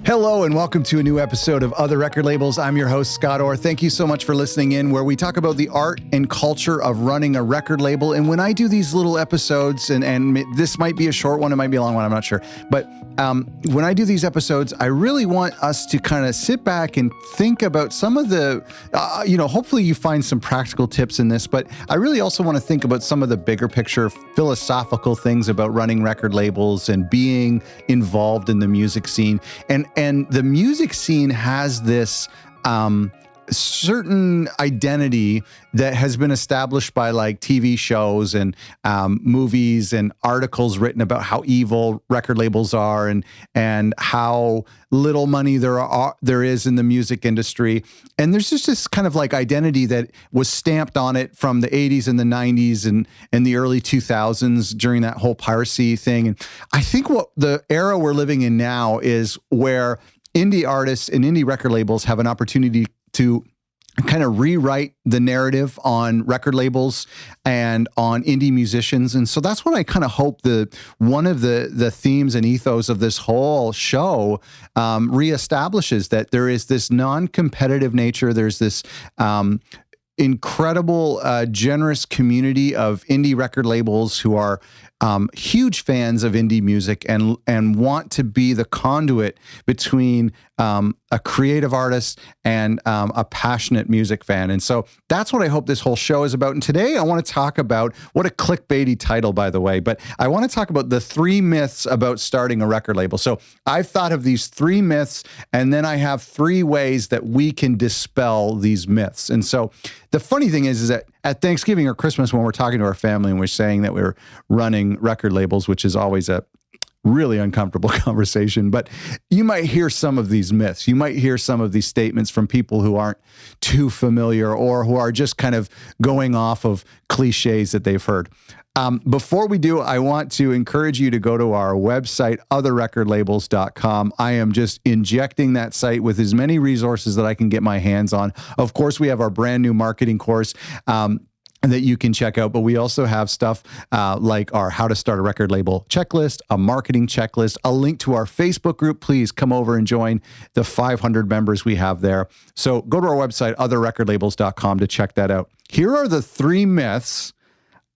Hello and welcome to a new episode of Other Record Labels. I'm your host, Scott Orr. Thank you so much for listening in, where we talk about the art and culture of running a record label. And when I do these little episodes, and this might be a short one, it might be a long one, I'm not sure. But when I do these episodes, I really want us to kind of sit back and think about some of the, hopefully you find some practical tips in this, but I really also want to think about some of the bigger picture philosophical things about running record labels and being involved in the music scene. And the music scene has this certain identity that has been established by like TV shows and movies and articles written about how evil record labels are and how little money there is in the music industry. And there's just this kind of like identity that was stamped on it from the 80s and the 90s and the early 2000s during that whole piracy thing. And I think what the era we're living in now is where indie artists and indie record labels have an opportunity to kind of rewrite the narrative on record labels and on indie musicians. And so that's what I kind of hope one of the themes and ethos of this whole show reestablishes, that there is this non-competitive nature. There's this incredible, generous community of indie record labels who are huge fans of indie music and want to be the conduit between a creative artist and a passionate music fan. And so that's what I hope this whole show is about. And today I want to talk about, what a clickbaity title, by the way, but I want to talk about the 3 myths about starting a record label. So I've thought of these 3 myths, and then I have 3 ways that we can dispel these myths. And so the funny thing is that at Thanksgiving or Christmas, when we're talking to our family and we're saying that we're running record labels, which is always a really uncomfortable conversation, but you might hear some of these myths. You might hear some of these statements from people who aren't too familiar or who are just kind of going off of cliches that they've heard. Before we do, I want to encourage you to go to our website, otherrecordlabels.com. I am just injecting that site with as many resources that I can get my hands on. Of course, we have our brand new marketing course that you can check out, but we also have stuff like our How to Start a Record Label checklist, a marketing checklist, a link to our Facebook group. Please come over and join the 500 members we have there. So go to our website, otherrecordlabels.com, to check that out. Here are the 3 myths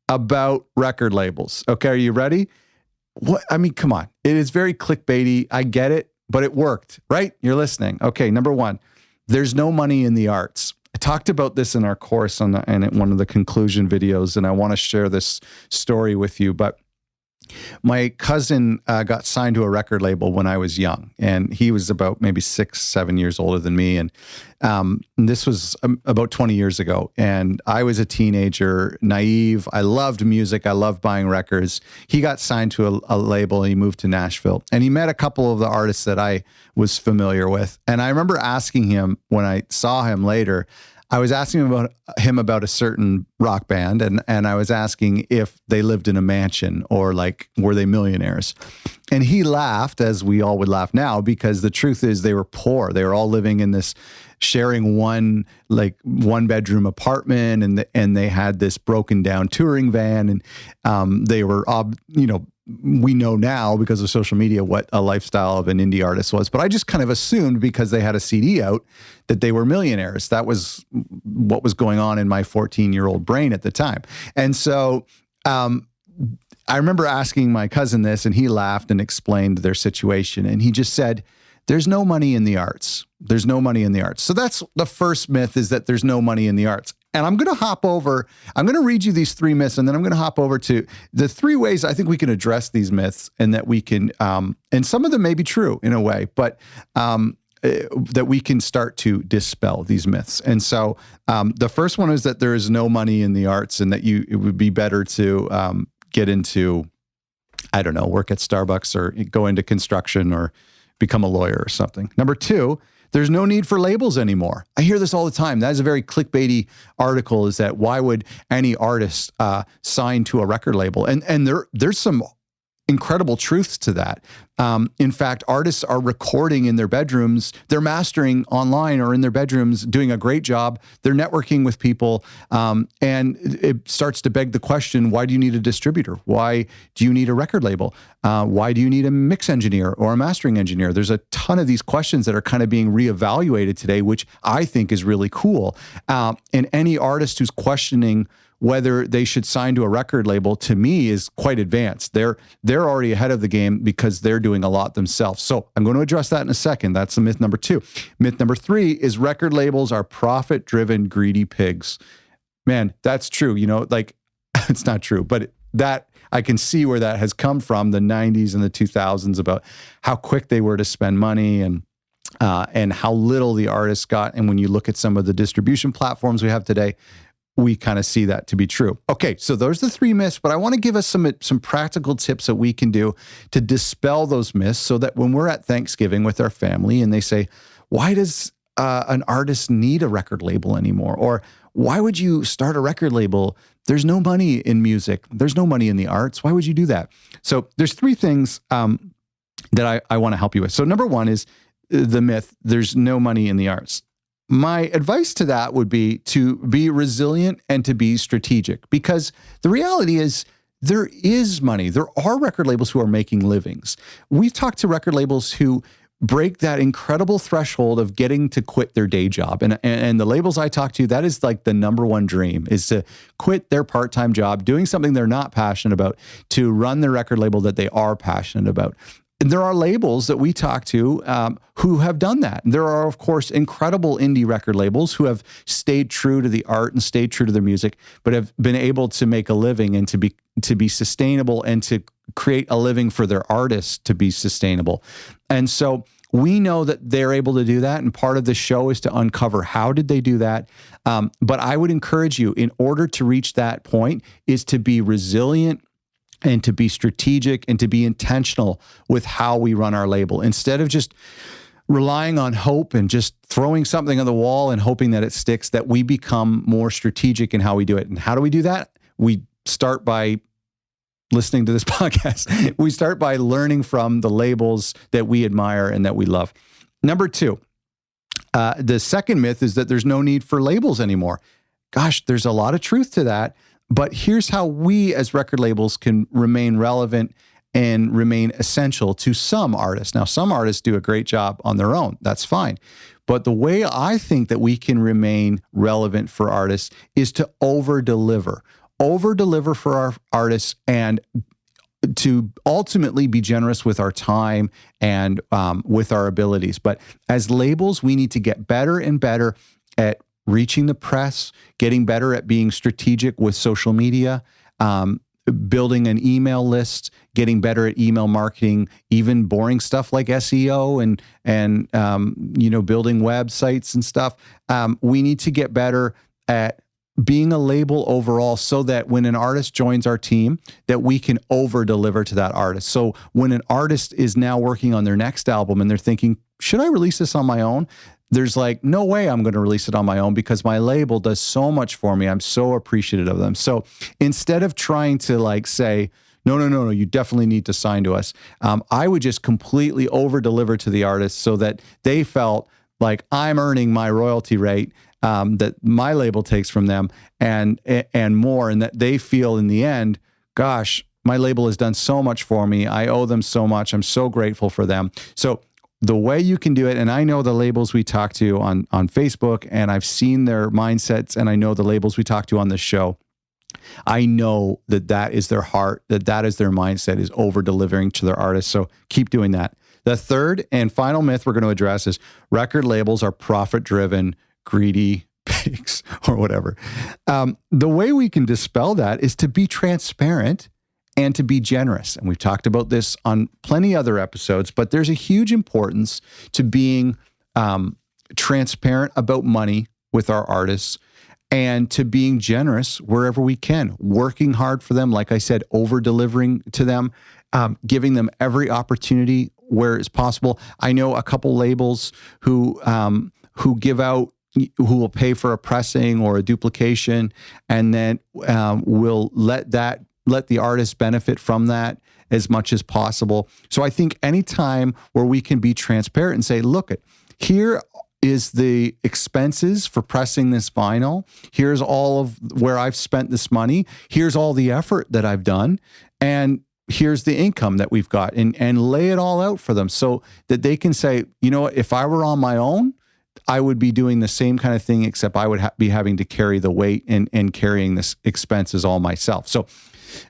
about record labels. Okay, are you ready? Come on. It is very clickbaity. I get it, but it worked, right? You're listening. Okay, number 1, there's no money in the arts. I talked about this in our course and in one of the conclusion videos, and I want to share this story with you. But my cousin got signed to a record label when I was young, and he was about maybe 6, 7 years older than me. And this was about 20 years ago. And I was a teenager, naive. I loved music. I loved buying records. He got signed to a label. And he moved to Nashville, and he met a couple of the artists that I was familiar with. And I remember asking him when I saw him later, I was asking him about a certain rock band, and I was asking if they lived in a mansion or like, were they millionaires? And he laughed, as we all would laugh now, because the truth is they were poor. They were all living in this, sharing one bedroom apartment, and they had this broken down touring van, and they were, we know now because of social media what a lifestyle of an indie artist was. But I just kind of assumed, because they had a CD out, that they were millionaires. That was what was going on in my 14-year-old brain at the time. And so I remember asking my cousin this, and he laughed and explained their situation. And he just said, there's no money in the arts. There's no money in the arts. So that's the first myth, is that there's no money in the arts. And I'm going to read you these 3 myths, and then I'm going to hop over to the 3 ways I think we can address these myths, and that we can, and some of them may be true in a way, but that we can start to dispel these myths. And so the first one is that there is no money in the arts, and that it would be better to get into, I don't know, work at Starbucks or go into construction or become a lawyer or something. Number 2, there's no need for labels anymore. I hear this all the time. That is a very clickbaity article, is that why would any artist sign to a record label? And there's some incredible truths to that. In fact, artists are recording in their bedrooms, they're mastering online or in their bedrooms, doing a great job. They're networking with people. And it starts to beg the question, why do you need a distributor? Why do you need a record label? Why do you need a mix engineer or a mastering engineer? There's a ton of these questions that are kind of being reevaluated today, which I think is really cool. And any artist who's questioning whether they should sign to a record label, to me, is quite advanced. They're already ahead of the game because they're doing a lot themselves. So I'm going to address that in a second. That's the myth number 2. Myth number 3 is record labels are profit-driven, greedy pigs. Man, that's true. Like it's not true, but that I can see where that has come from, the 90s and the 2000s, about how quick they were to spend money and how little the artists got. And when you look at some of the distribution platforms we have today, we kind of see that to be true. Okay, so those are the 3 myths, but I want to give us some practical tips that we can do to dispel those myths so that when we're at Thanksgiving with our family and they say, why does an artist need a record label anymore? Or why would you start a record label? There's no money in music. There's no money in the arts. Why would you do that? So there's 3 things that I want to help you with. So number 1 is the myth, there's no money in the arts. My advice to that would be to be resilient and to be strategic, because the reality is there is money. There are record labels who are making livings. We've talked to record labels who break that incredible threshold of getting to quit their day job. And the labels I talk to, that is like the number 1 dream, is to quit their part-time job, doing something they're not passionate about, to run the record label that they are passionate about. And there are labels that we talk to who have done that. There are, of course, incredible indie record labels who have stayed true to the art and stayed true to their music, but have been able to make a living and to be sustainable and to create a living for their artists to be sustainable. And so we know that they're able to do that. And part of the show is to uncover how did they do that. But I would encourage you, in order to reach that point, is to be resilient and to be strategic and to be intentional with how we run our label. Instead of just relying on hope and just throwing something on the wall and hoping that it sticks, that we become more strategic in how we do it. And how do we do that? We start by listening to this podcast. We start by learning from the labels that we admire and that we love. Number 2, the second myth is that there's no need for labels anymore. Gosh, there's a lot of truth to that. But here's how we as record labels can remain relevant and remain essential to some artists. Now, some artists do a great job on their own. That's fine. But the way I think that we can remain relevant for artists is to over-deliver. Over-deliver for our artists and to ultimately be generous with our time and with our abilities. But as labels, we need to get better and better at reaching the press, getting better at being strategic with social media, building an email list, getting better at email marketing, even boring stuff like SEO and building websites and stuff. We need to get better at being a label overall so that when an artist joins our team, that we can over deliver to that artist. So when an artist is now working on their next album and they're thinking, should I release this on my own? There's like, no way I'm going to release it on my own because my label does so much for me. I'm so appreciative of them. So instead of trying to like say, no, you definitely need to sign to us, I would just completely over deliver to the artist so that they felt like I'm earning my royalty rate that my label takes from them and more, and that they feel in the end, gosh, my label has done so much for me. I owe them so much. I'm so grateful for them. So the way you can do it, and I know the labels we talk to on Facebook, and I've seen their mindsets, and I know the labels we talk to on this show. I know that is their heart, that is their mindset, is over-delivering to their artists. So keep doing that. The third and final myth we're going to address is record labels are profit-driven, greedy pigs, or whatever. The way we can dispel that is to be transparent and to be generous. And we've talked about this on plenty other episodes, but there's a huge importance to being transparent about money with our artists and to being generous wherever we can, working hard for them, like I said, over-delivering to them, giving them every opportunity where it's possible. I know a couple labels who will pay for a pressing or a duplication and then will let the artist benefit from that. as much as possible. So I think anytime where we can be transparent and say, look, here is the expenses for pressing this vinyl. Here's all of where I've spent this money. Here's all the effort that I've done. And here's the income that we've got, and lay it all out for them so that they can say, you know what, if I were on my own, I would be doing the same kind of thing, except I would be having to carry the weight and carrying this expenses all myself. So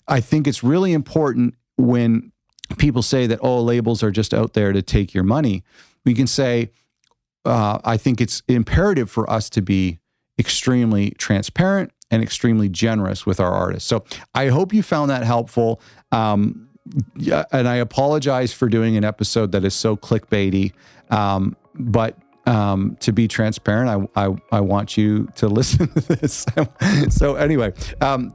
I think it's really important when people say that, oh, labels are just out there to take your money. We can say, I think it's imperative for us to be extremely transparent and extremely generous with our artists. So I hope you found that helpful. Yeah, and I apologize for doing an episode that is so clickbaity, but to be transparent, I want you to listen to this. So anyway,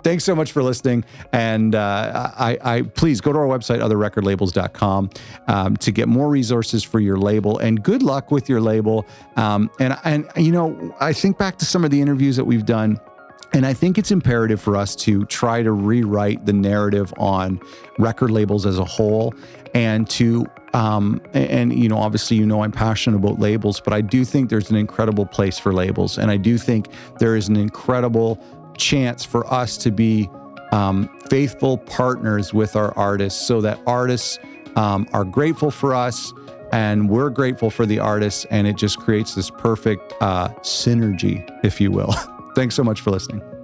thanks so much for listening. And I please go to our website, otherrecordlabels.com, to get more resources for your label, and good luck with your label. And you know, I think back to some of the interviews that we've done, and I think it's imperative for us to try to rewrite the narrative on record labels as a whole, and to and you know, obviously, you know, I'm passionate about labels, but I do think there's an incredible place for labels, and I do think there is an incredible chance for us to be faithful partners with our artists, so that artists are grateful for us and we're grateful for the artists, and it just creates this perfect synergy, if you will. Thanks so much for listening.